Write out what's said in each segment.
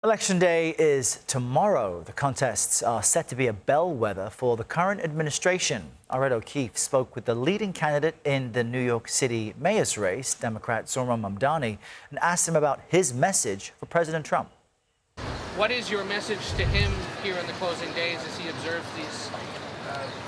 Election Day is tomorrow. The contests are set to be a bellwether for the current administration. Our Ed O'Keefe spoke with the leading candidate in the New York City mayor's race, Democrat Zohran Mamdani, and asked him about his message for President Trump. What is your message to him here in the closing days as he observes these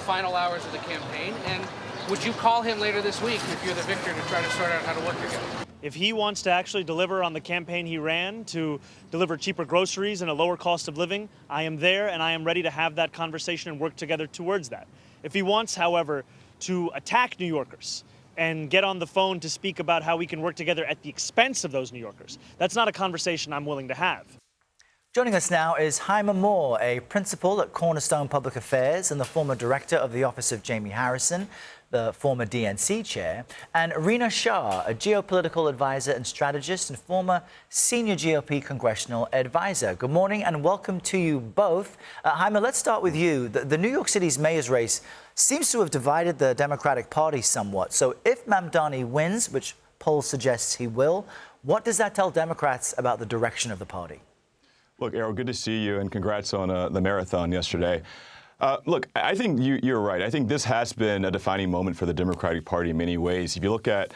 final hours of the campaign? And would you call him later this week if you're the victor to try to sort out how to work together? If he wants to actually deliver on the campaign he ran to deliver cheaper groceries and a lower cost of living, I am there and I am ready to have that conversation and work together towards that. If he wants, however, to attack New Yorkers and get on the phone to speak about how we can work together at the expense of those New Yorkers, that's not a conversation I'm willing to have. Joining us now is Hyma Moore, a principal at Cornerstone Public Affairs and the former director of the Office of Jamie Harrison, the former DNC chair, and Rina, Shah, a geopolitical advisor and strategist and former senior GOP congressional advisor. Good morning and welcome to you both. Hyma, let's start with you. The New York City's mayor's race seems to have divided the Democratic Party somewhat. So if Mamdani wins, which polls suggest he will, what does that tell Democrats about the direction of the party? Look, Errol, good to see you, and congrats on the marathon yesterday. Look, I think you're right. I think this has been a defining moment for the Democratic Party in many ways. If you look at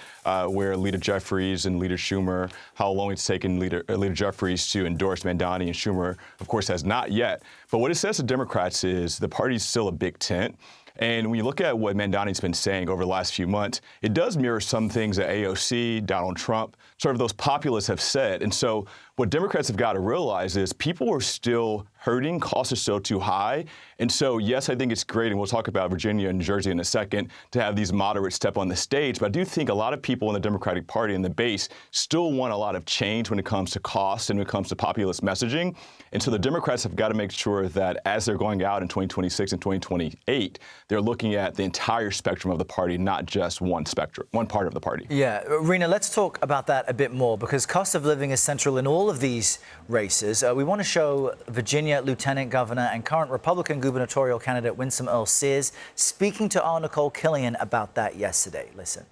where Leader Jeffries and Leader Schumer, how long it's taken Leader Jeffries to endorse Mamdani, and Schumer, of course, has not yet. But what it says to Democrats is the party's still a big tent. And when you look at what Mamdani's been saying over the last few months, it does mirror some things that AOC, Donald Trump, sort of those populists have said. And so what Democrats have got to realize is people are still hurting, costs are still too high. And so, yes, I think it's great, and we'll talk about Virginia and New Jersey in a second, to have these moderates step on the stage. But I do think a lot of people in the Democratic Party and the base still want a lot of change when it comes to cost and when it comes to populist messaging. And so the Democrats have got to make sure that as they're going out in 2026 and 2028, they're looking at the entire spectrum of the party, not just one part of the party. Yeah, Rina, let's talk about that a bit more, because cost of living is central in all of these races. We want to show Virginia Lieutenant Governor and current Republican gubernatorial candidate Winsome Earle-Sears speaking to our Nicole Killian about that yesterday. Listen.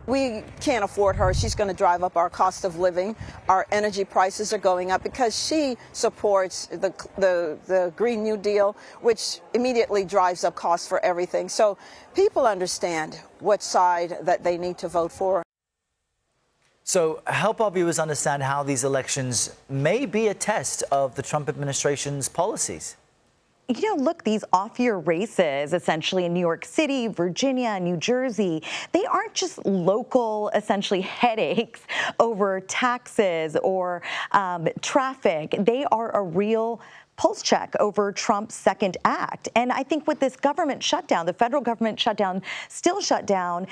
We can't afford her. She's going to drive up our cost of living. Our energy prices are going up because she supports the Green New Deal, which immediately drives up costs for everything. So people understand what side that they need to vote for. So help our viewers understand how these elections may be a test of the Trump administration's policies. You know, look, these off-year races, essentially in New York City, Virginia, New Jersey, they aren't just local, essentially, headaches over taxes or traffic. They are a real pulse check over Trump's second act. And I think with this government shutdown, the federal government shutdown, still shut down,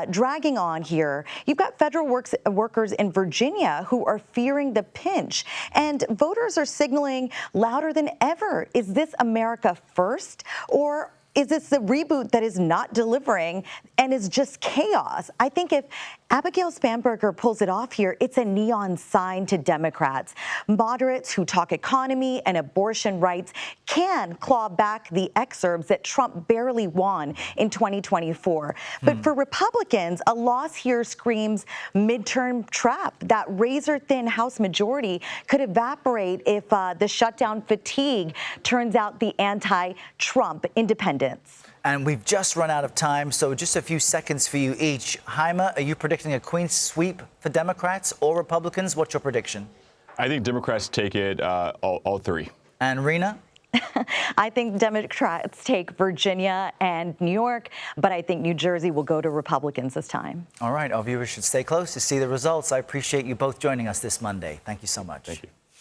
dragging on here, you've got federal workers in Virginia who are fearing the pinch. And voters are signaling louder than ever. Is this America first, or is this the reboot that is not delivering and is just chaos? I think if Abigail Spanberger pulls it off here, it's a neon sign to Democrats. Moderates who talk economy and abortion rights can claw back the exurbs that Trump barely won in 2024. But for Republicans, a loss here screams midterm trap. That razor-thin House majority could evaporate if the shutdown fatigue turns out the anti-Trump independence. And we've just run out of time, so just a few seconds for you each. Hyma, are you predicting a clean sweep for Democrats or Republicans? What's your prediction? I think Democrats take it all three. And Rina? I think Democrats take Virginia and New York, but I think New Jersey will go to Republicans this time. All right, our viewers should stay close to see the results. I appreciate you both joining us this Monday. Thank you so much. Thank you.